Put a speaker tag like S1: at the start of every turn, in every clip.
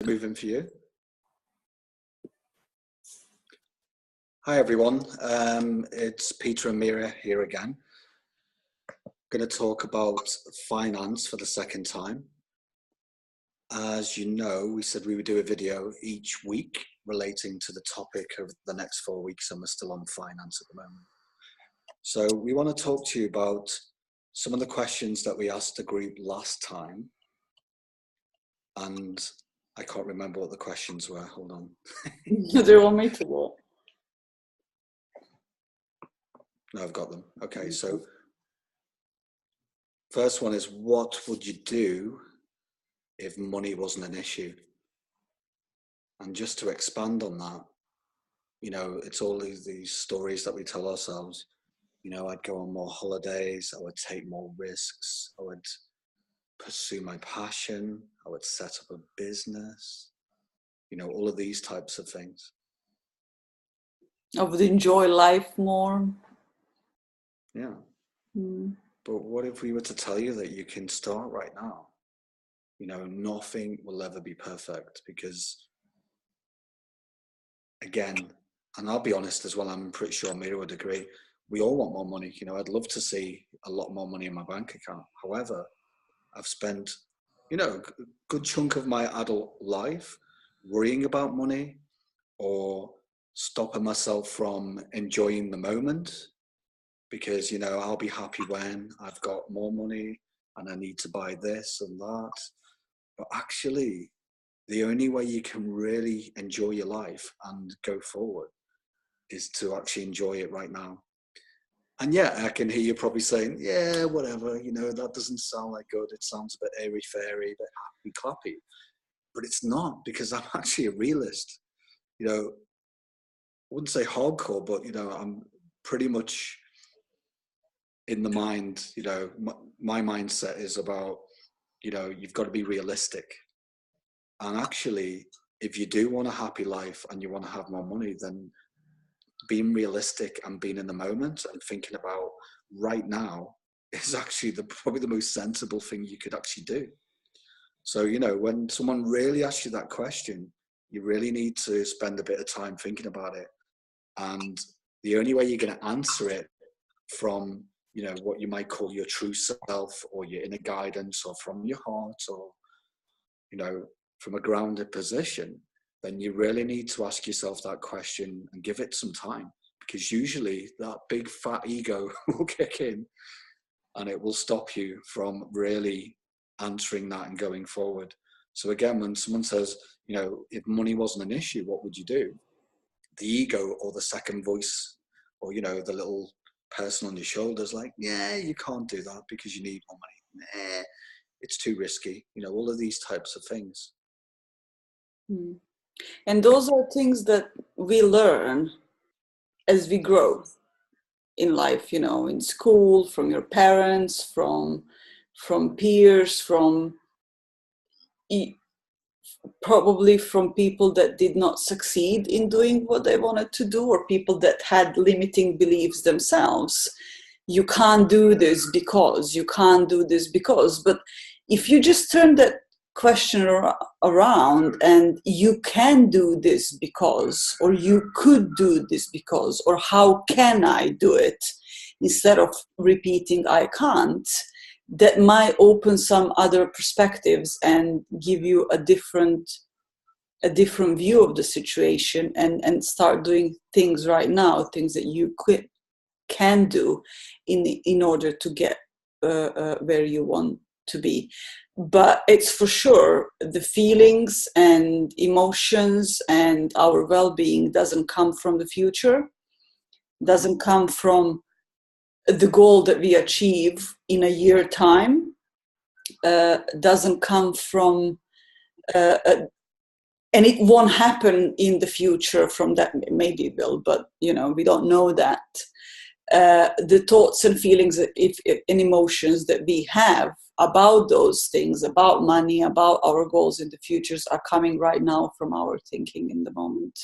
S1: Moving for you. Hi everyone, it's Peter and Mira here again. Going to talk about finance for the second time. As you know, we said we would do a video each week relating to the topic of the next 4 weeks, and we're still on finance at the moment. So we want to talk to you about some of the questions that we asked the group last time, and I can't remember what the questions were. Hold on.
S2: Do you want me to what?
S1: No, I've got them. Okay, so first one is, what would you do if money wasn't an issue? And just to expand on that, you know, it's all these stories that we tell ourselves. You know, I'd go on more holidays, I would take more risks, I would pursue my passion, I would set up a business, you know, all of these types of things.
S2: I would enjoy life more.
S1: Yeah. But what if we were to tell you that you can start right now? You know, nothing will ever be perfect because, again, and I'll be honest as well, I'm pretty sure Mira would agree, we all want more money. You know, I'd love to see a lot more money in my bank account. However, I've spent, you know, a good chunk of my adult life worrying about money or stopping myself from enjoying the moment because, you know, I'll be happy when I've got more money and I need to buy this and that. But actually, the only way you can really enjoy your life and go forward is to actually enjoy it right now. And yeah, I can hear you probably saying, yeah, whatever, you know, that doesn't sound like good. It sounds a bit airy-fairy, a bit happy-clappy. But it's not, because I'm actually a realist. You know, I wouldn't say hardcore, but, you know, I'm pretty much in the mind, you know, my mindset is about, you know, you've got to be realistic. And actually, if you do want a happy life and you want to have more money, then being realistic and being in the moment and thinking about right now is actually probably the most sensible thing you could actually do. So, you know, when someone really asks you that question, you really need to spend a bit of time thinking about it. And the only way you're going to answer it from, you know, what you might call your true self or your inner guidance or from your heart or, you know, from a grounded position, then you really need to ask yourself that question and give it some time, because usually that big fat ego will kick in and it will stop you from really answering that and going forward. So again, when someone says, you know, if money wasn't an issue, what would you do? The ego or the second voice or, you know, the little person on your shoulders like, yeah, you can't do that because you need more money. Nah, it's too risky. You know, all of these types of things.
S2: And those are things that we learn as we grow in life, you know, in school, from your parents, from peers, probably from people that did not succeed in doing what they wanted to do, or people that had limiting beliefs themselves. You can't do this because, you can't do this because. But if you just turn that question around and you can do this because, or you could do this because, or how can I do it, instead of repeating I can't, that might open some other perspectives and give you a different view of the situation, and start doing things right now, things that you can do in order to get where you want to be. But it's for sure the feelings and emotions and our well-being doesn't come from the future, doesn't come from the goal that we achieve in a year time, doesn't come from and it won't happen in the future from that. Maybe it will, but you know, we don't know that. The thoughts and feelings and emotions that we have about those things, about money, about our goals in the futures, are coming right now from our thinking in the moment.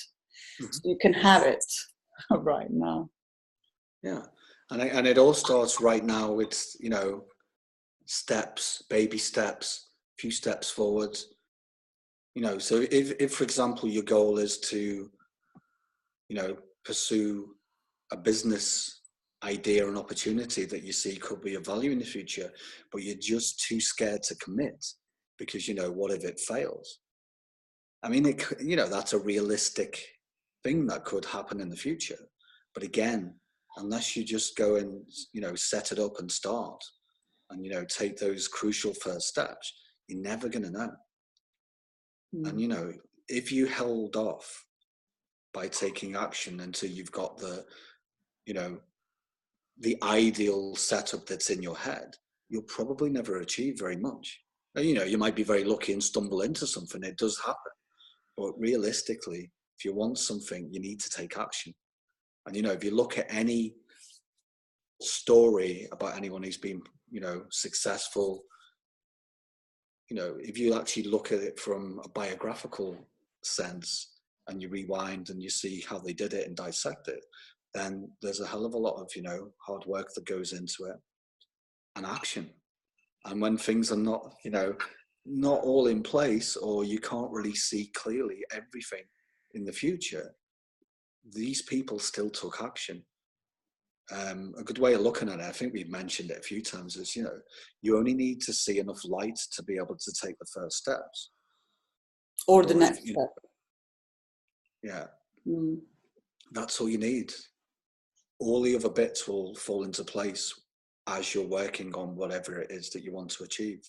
S2: So you can have it right now.
S1: Yeah. And it all starts right now with, you know, steps, baby steps, a few steps forward. You know, so if for example, your goal is to, you know, pursue a business idea and opportunity that you see could be of value in the future, but you're just too scared to commit because, you know, what if it fails? I mean, you know, that's a realistic thing that could happen in the future. But again, unless you just go and, you know, set it up and start and, you know, take those crucial first steps, you're never going to know. And, you know, if you held off by taking action until you've got the, you know, the ideal setup that's in your head, you'll probably never achieve very much. And, you know, you might be very lucky and stumble into something. It does happen. But realistically, if you want something, you need to take action. And, you know, if you look at any story about anyone who's been, you know, successful, you know, if you actually look at it from a biographical sense and you rewind and you see how they did it and dissect it, then there's a hell of a lot of, you know, hard work that goes into it and action. And when things are not, you know, not all in place, or you can't really see clearly everything in the future, these people still took action. A good way of looking at it, I think we've mentioned it a few times, is, you know, you only need to see enough light to be able to take the first steps.
S2: Or the
S1: Or if
S2: next
S1: you,
S2: step.
S1: yeah, that's all you need. All the other bits will fall into place as you're working on whatever it is that you want to achieve.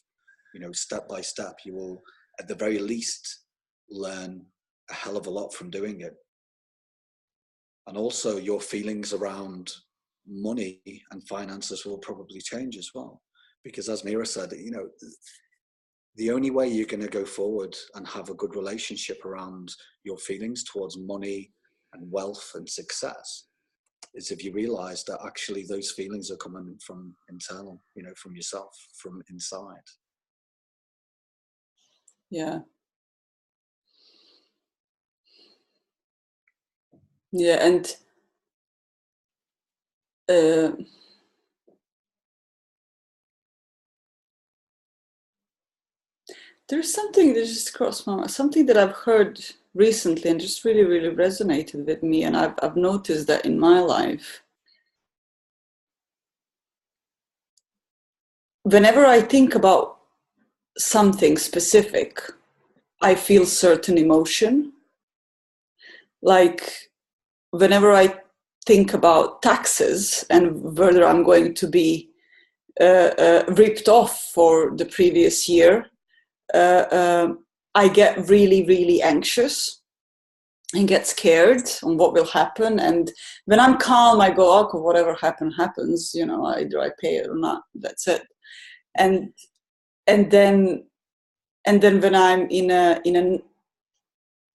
S1: You know, step by step, you will, at the very least, learn a hell of a lot from doing it. And also your feelings around money and finances will probably change as well. Because as Mira said, you know, the only way you're going to go forward and have a good relationship around your feelings towards money and wealth and success is if you realize that actually those feelings are coming from internal, you know, from yourself, from inside.
S2: Yeah. Yeah, and there's something that just crossed my mind, something that I've heard recently and just really, really resonated with me. And I've noticed that in my life, whenever I think about something specific, I feel certain emotion. Like whenever I think about taxes and whether I'm going to be ripped off for the previous year, I get really, really anxious and get scared on what will happen. And when I'm calm, I go, okay, whatever happens, you know, either I pay it or not, that's it. And then when I'm in an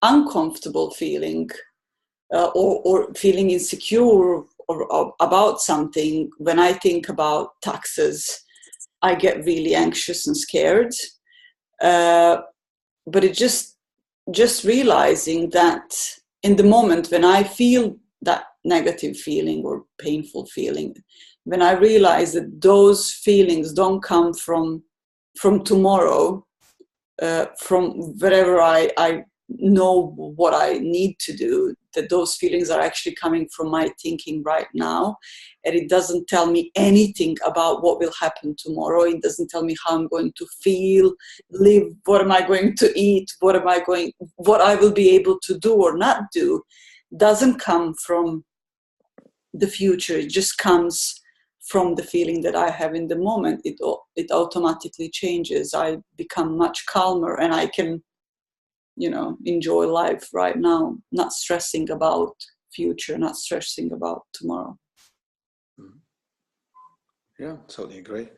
S2: uncomfortable feeling, or feeling insecure or about something, when I think about taxes, I get really anxious and scared. But it just realizing that in the moment when I feel that negative feeling or painful feeling, when I realize that those feelings don't come from tomorrow, from wherever I know what I need to do, that those feelings are actually coming from my thinking right now. And it doesn't tell me anything about what will happen tomorrow. It doesn't tell me how I'm going to feel, live, what am I going to eat, what I will be able to do or not do. Doesn't come from the future. It just comes from the feeling that I have in the moment. It automatically changes. I become much calmer and I can, you know, enjoy life right now, not stressing about future, not stressing about tomorrow.
S1: Yeah, totally agree.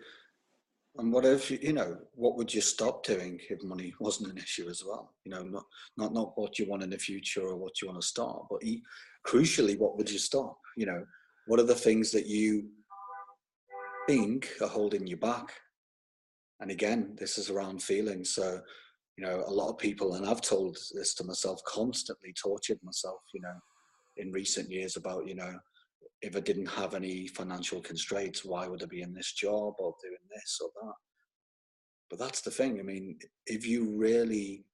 S1: And what if, you know, what would you stop doing if money wasn't an issue as well? You know, not what you want in the future or what you want to start, but crucially, what would you stop? You know, what are the things that you think are holding you back? And again, this is around feelings. So, you know, a lot of people, and I've told this to myself, constantly tortured myself, you know, in recent years about, you know, if I didn't have any financial constraints, why would I be in this job or doing this or that? But that's the thing. I mean, if you really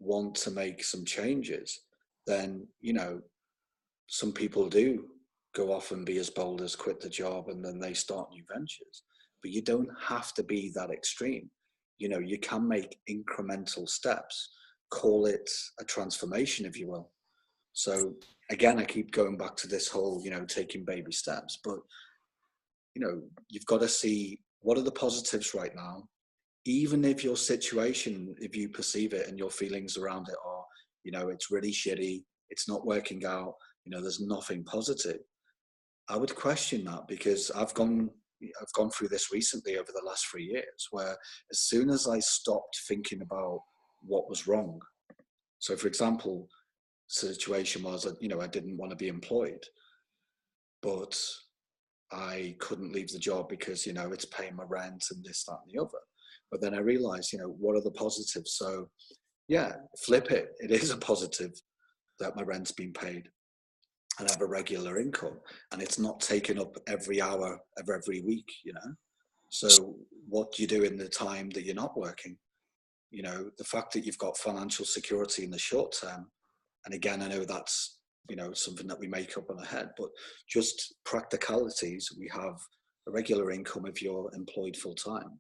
S1: want to make some changes, then, you know, some people do go off and be as bold as quit the job and then they start new ventures. But you don't have to be that extreme. You know, you can make incremental steps, call it a transformation, if you will. So again, I keep going back to this whole, you know, taking baby steps, but, you know, you've got to see what are the positives right now. Even if your situation, if you perceive it and your feelings around it are, you know, it's really shitty, it's not working out, you know, there's nothing positive, I would question that, because I've gone through this recently over the last 3 years, where as soon as I stopped thinking about what was wrong, so for example, situation was that, you know, I didn't want to be employed, but I couldn't leave the job because, you know, it's paying my rent and this, that, and the other. But then I realized, you know, what are the positives? So yeah, flip it. It is a positive that my rent's been paid and I have a regular income, and it's not taken up every hour of every week, you know? So what do you do in the time that you're not working? You know, the fact that you've got financial security in the short term, and again, I know that's, you know, something that we make up on our head, but just practicalities. We have a regular income if you're employed full time,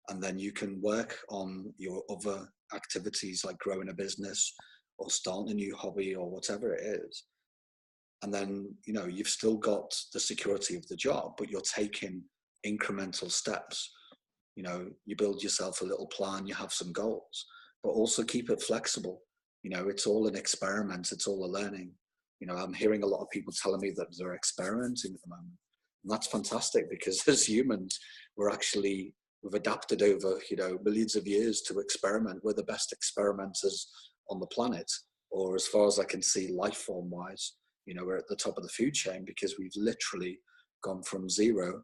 S1: and then you can work on your other activities like growing a business or starting a new hobby or whatever it is. And then, you know, you've still got the security of the job, but you're taking incremental steps. You know, you build yourself a little plan, you have some goals, but also keep it flexible. You know, it's all an experiment, it's all a learning. You know, I'm hearing a lot of people telling me that they're experimenting at the moment. And that's fantastic, because as humans, we've adapted over, you know, millions of years to experiment. We're the best experimenters on the planet, or as far as I can see, life form wise, you know, we're at the top of the food chain, because we've literally gone from zero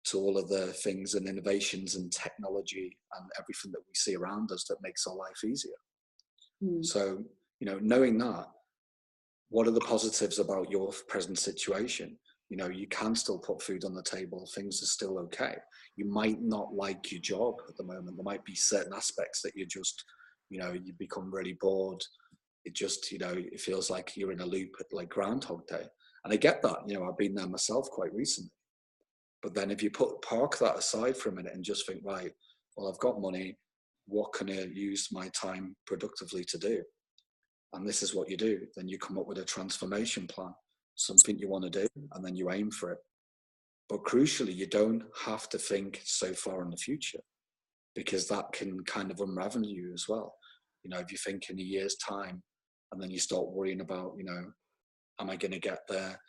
S1: to all of the things and innovations and technology and everything that we see around us that makes our life easier. So, you know, knowing that, what are the positives about your present situation? You know, you can still put food on the table. Things are still okay. You might not like your job at the moment. There might be certain aspects that you just, you know, you become really bored. It just, you know, it feels like you're in a loop at like Groundhog Day. And I get that, you know, I've been there myself quite recently. But then if you park that aside for a minute and just think, right, well, I've got money. What can I use my time productively to do? And this is what you do. Then you come up with a transformation plan, something you want to do, and then you aim for it. But crucially, you don't have to think so far in the future, because that can kind of unravel you as well. You know, if you think in a year's time and then you start worrying about, you know, am I going to get there?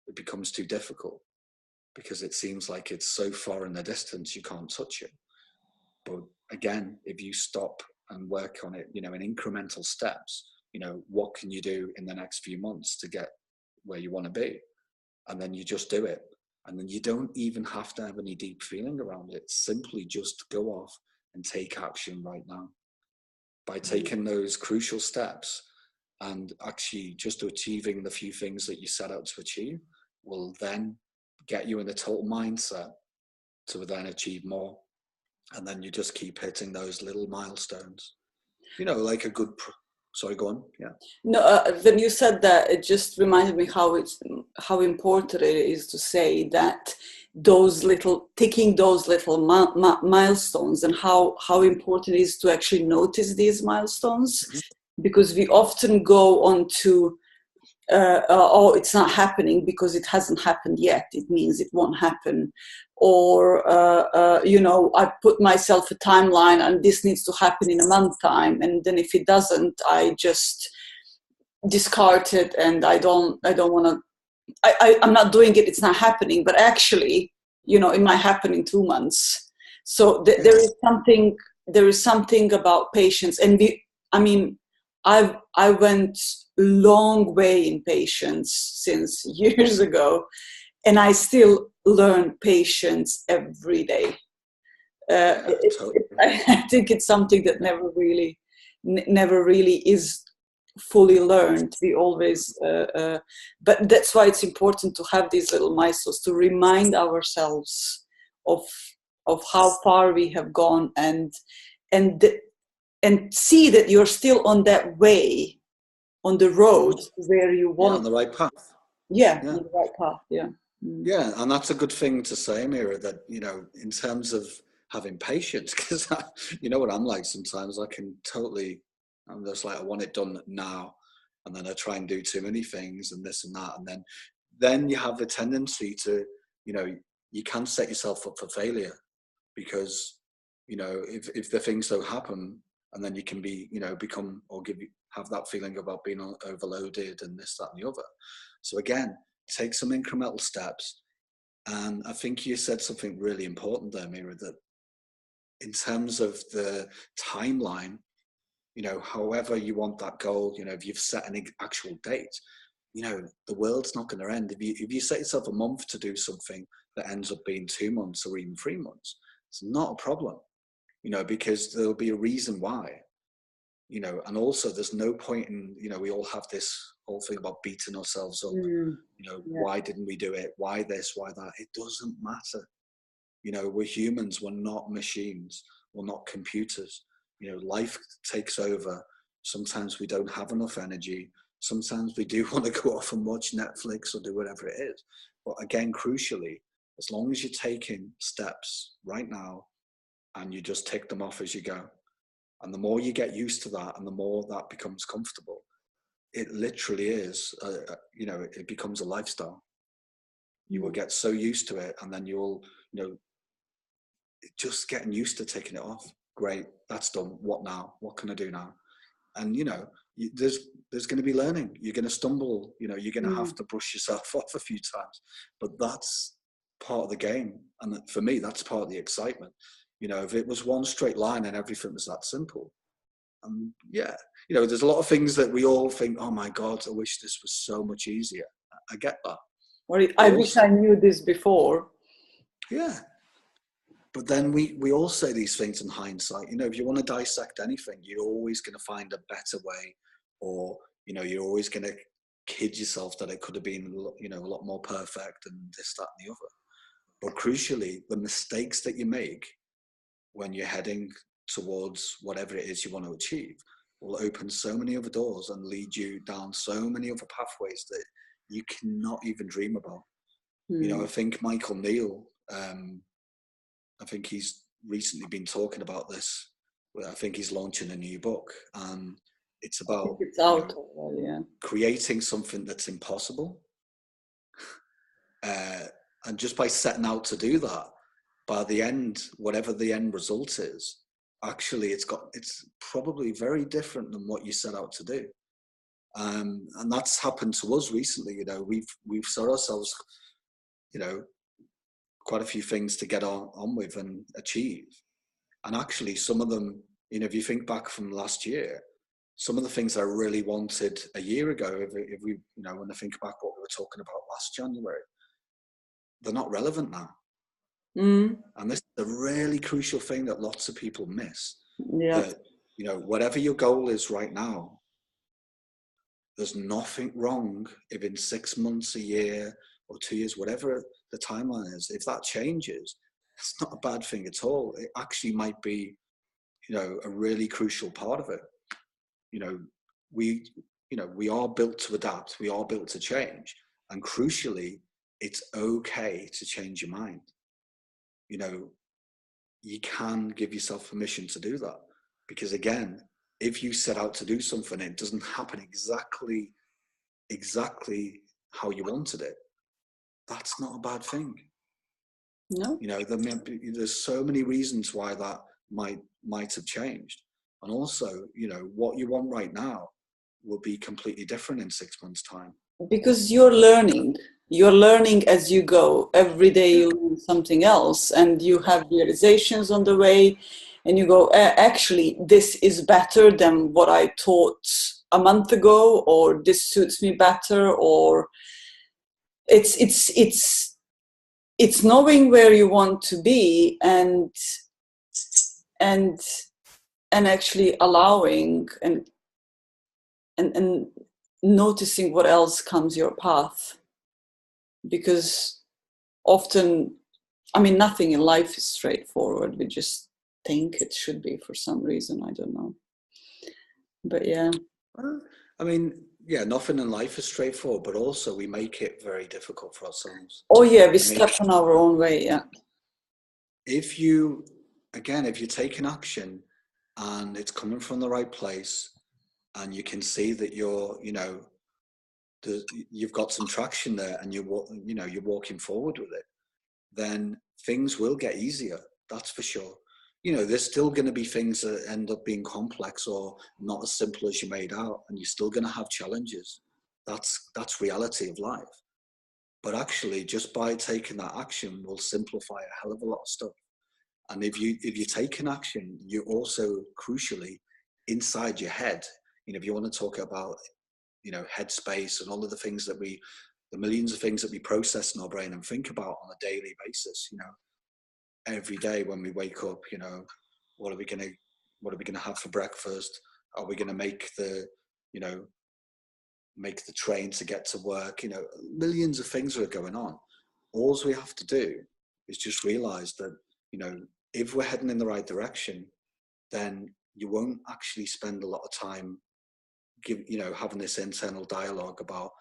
S1: It becomes too difficult, because it seems like it's so far in the distance you can't touch it. But again, if you stop and work on it, you know, in incremental steps, you know, what can you do in the next few months to get where you want to be? And then you just do it. And then you don't even have to have any deep feeling around it. Simply just go off and take action right now. By taking those crucial steps and actually just achieving the few things that you set out to achieve will then get you in the total mindset to then achieve more. And then you just keep hitting those little milestones. You know, like a good sorry, go on. Yeah.
S2: No, when you said that, it just reminded me how important it is to say that ticking those little milestones, and how important it is to actually notice these milestones, because we often go on to oh, it's not happening because it hasn't happened yet. It means it won't happen. Or, you know, I put myself a timeline and this needs to happen in a month time. And then if it doesn't, I just discard it, and I don't want to, I'm not doing it. It's not happening, but actually, you know, it might happen in 2 months. So there is something about patience. And I went long way in patience since years ago, and I still learn patience every day. I think it's something that never really is fully learned. We always, but that's why it's important to have these little milestones to remind ourselves of how far we have gone, and and see that you're still on that way, on the road where you
S1: Yeah, on
S2: want.
S1: the right path.
S2: Yeah,
S1: Yeah.
S2: on the right path. Yeah.
S1: Yeah, and that's a good thing to say, Mira, that, in terms of having patience, because you know what I'm like sometimes. I'm just like, I want it done now, and then I try and do too many things and this and that, and then you have a tendency to, you can set yourself up for failure, because, if the things don't happen, and then you can be, become, or have that feeling about being overloaded and this, that, and the other. So again, take some incremental steps. And I think you said something really important there, Mira, that in terms of the timeline, however you want that goal, if you've set an actual date, the world's not going to end. If you set yourself a month to do something that ends up being 2 months or even 3 months, it's not a problem, because there'll be a reason why. And also there's no point in, we all have this whole thing about beating ourselves up.
S2: Yeah.
S1: Why didn't we do it? Why this? Why that? It doesn't matter. We're humans. We're not machines. We're not computers. Life takes over. Sometimes we don't have enough energy. Sometimes we do want to go off and watch Netflix or do whatever it is. But again, crucially, as long as you're taking steps right now and you just tick them off as you go, and the more you get used to that and the more that becomes comfortable, it literally is, it becomes a lifestyle. You will get so used to it, and then you'll, just getting used to taking it off. Great, that's done. What now? What can I do now? And there's going to be learning. You're going to stumble. You're going to have to brush yourself off a few times, but that's part of the game. And for me, that's part of the excitement. If it was one straight line and everything was that simple, yeah, there's a lot of things that we all think, oh my God, I wish this was so much easier. I get that.
S2: Or I wish I knew this before.
S1: Yeah. But then we all say these things in hindsight. If you want to dissect anything, you're always going to find a better way, or, you're always going to kid yourself that it could have been, a lot more perfect and this, that, and the other. But crucially, the mistakes that you make when you're heading towards whatever it is you want to achieve will open so many other doors and lead you down so many other pathways that you cannot even dream about. I think Michael Neal, I think he's recently been talking about this. I think he's launching a new book, and it's about creating something that's impossible. And just by setting out to do that, by the end, whatever the end result is, actually it's probably very different than what you set out to do. And that's happened to us recently. We've set ourselves, quite a few things to get on with and achieve. And actually some of them, if you think back from last year, some of the things I really wanted a year ago, if we, when I think back what we were talking about last January, they're not relevant now. And this is a really crucial thing that lots of people miss.
S2: Yeah.
S1: That, whatever your goal is right now, there's nothing wrong if in 6 months, a year, or 2 years, whatever the timeline is, if that changes, it's not a bad thing at all. It actually might be, a really crucial part of it. We are built to adapt. We are built to change. And crucially, it's okay to change your mind. You can give yourself permission to do that. Because again, if you set out to do something, it doesn't happen exactly how you wanted it, that's not a bad thing.
S2: No.
S1: There's so many reasons why that might have changed. And also, what you want right now will be completely different in 6 months' time.
S2: Because you're learning as you go. Every day you learn something else, and you have realizations on the way, and you go, actually, this is better than what I thought a month ago, or this suits me better, or it's knowing where you want to be, and actually allowing and noticing what else comes your path. Because often, nothing in life is straightforward. We just think it should be for some reason. I don't know. But yeah.
S1: Well, I mean, yeah, nothing in life is straightforward, but also we make it very difficult for ourselves.
S2: Oh yeah, we
S1: I mean,
S2: step on our own way. Yeah.
S1: if you, again, if you're taking action and it's coming from the right place and you can see that you're, you've got some traction there and you're walking forward with it, then things will get easier. That's for sure. There's still going to be things that end up being complex or not as simple as you made out, and you're still going to have challenges. That's reality of life. But actually, just by taking that action will simplify a hell of a lot of stuff. And if you take an action, you also crucially inside your head. If you want to talk about headspace and all of the things the millions of things that we process in our brain and think about on a daily basis. Every day when we wake up, what are we gonna have for breakfast? Are we gonna make the train to get to work? Millions of things are going on. All we have to do is just realize that, if we're heading in the right direction, then you won't actually spend a lot of time having this internal dialogue about,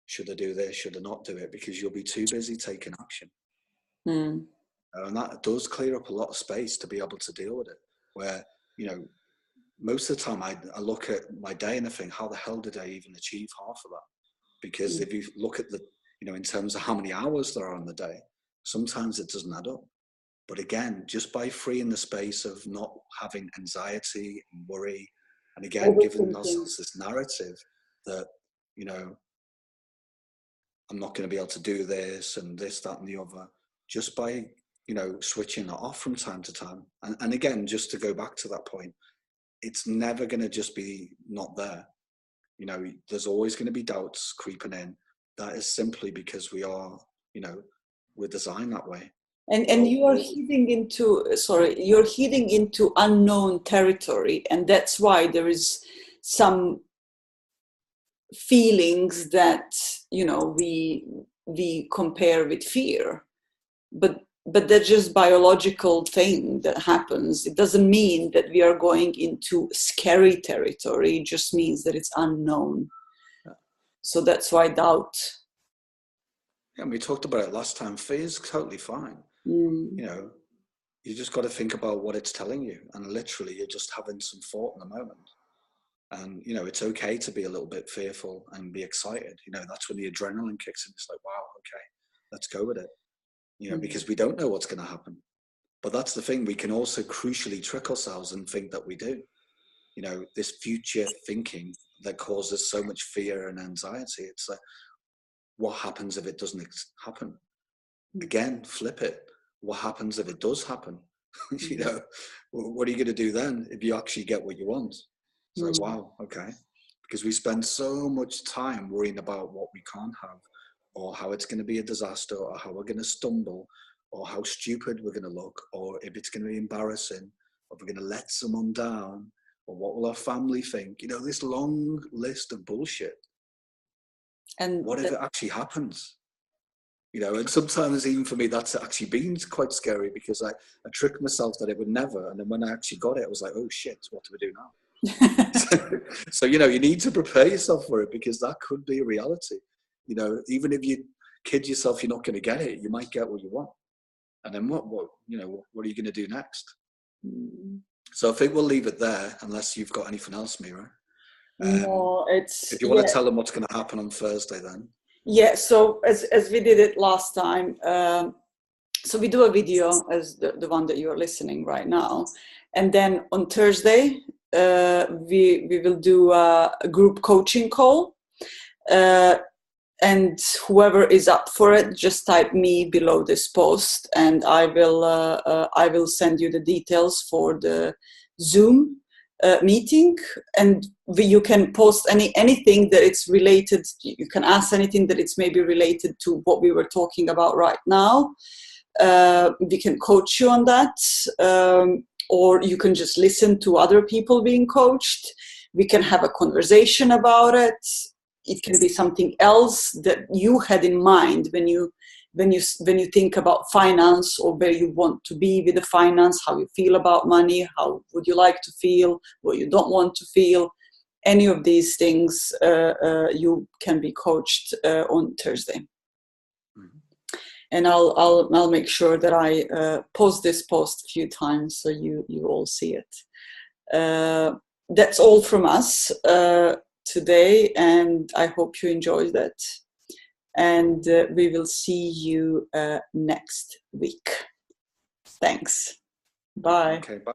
S1: should I do this? Should I not do it? Because you'll be too busy taking action.
S2: Mm.
S1: And that does clear up a lot of space to be able to deal with it. Where, most of the time I look at my day and I think, how the hell did I even achieve half of that? Because if you look at in terms of how many hours there are in the day, sometimes it doesn't add up. But again, just by freeing the space of not having anxiety and worry, and again, giving ourselves this narrative that, I'm not going to be able to do this and this, that, and the other, just by, switching it off from time to time. And again, just to go back to that point, it's never going to just be not there. There's always going to be doubts creeping in. That is simply because we are, we're designed that way.
S2: And you are heading into unknown territory, and that's why there is some feelings that we compare with fear, but that's just biological thing that happens. It doesn't mean that we are going into scary territory. It just means that it's unknown. So that's why doubt.
S1: Yeah, we talked about it last time. Fear is totally fine. You just got to think about what it's telling you, and literally you're just having some thought in the moment. And it's okay to be a little bit fearful and be excited. That's when the adrenaline kicks in. It's like, wow, okay, let's go with it. Because we don't know what's going to happen. But that's the thing. We can also crucially trick ourselves and think that we do. This future thinking that causes so much fear and anxiety. It's like, what happens if it doesn't happen? Again, flip it. What happens if it does happen? What are you going to do then if you actually get what you want? It's like, wow, okay. Because we spend so much time worrying about what we can't have, or how it's going to be a disaster, or how we're going to stumble, or how stupid we're going to look, or if it's going to be embarrassing, or if we're going to let someone down, or what will our family think? This long list of bullshit. And what if it actually happens? And sometimes even for me, that's actually been quite scary, because I tricked myself that it would never. And then when I actually got it, I was like, oh shit, what do we do now? So, you need to prepare yourself for it, because that could be a reality. Even if you kid yourself, you're not going to get it, you might get what you want. And then what are you going to do next? So I think we'll leave it there, unless you've got anything else, Mira.
S2: No,
S1: if you want to tell them what's going to happen on Thursday, then.
S2: Yeah, so as we did it last time, so we do a video as the one that you're listening right now, and then on Thursday we will do a group coaching call, and whoever is up for it, just type me below this post, and I will send you the details for the Zoom meeting, and you can post anything that it's related. You can ask anything that it's maybe related to what we were talking about right now. We can coach you on that, or you can just listen to other people being coached. We can have a conversation about it. It can be something else that you had in mind when you when you think about finance, or where you want to be with the finance, how you feel about money, how would you like to feel, what you don't want to feel, any of these things, you can be coached on Thursday. And I'll make sure that I post this post a few times so you all see it. That's all from us today, and I hope you enjoyed that. And we will see you next week. Thanks. Bye.
S1: Okay, bye.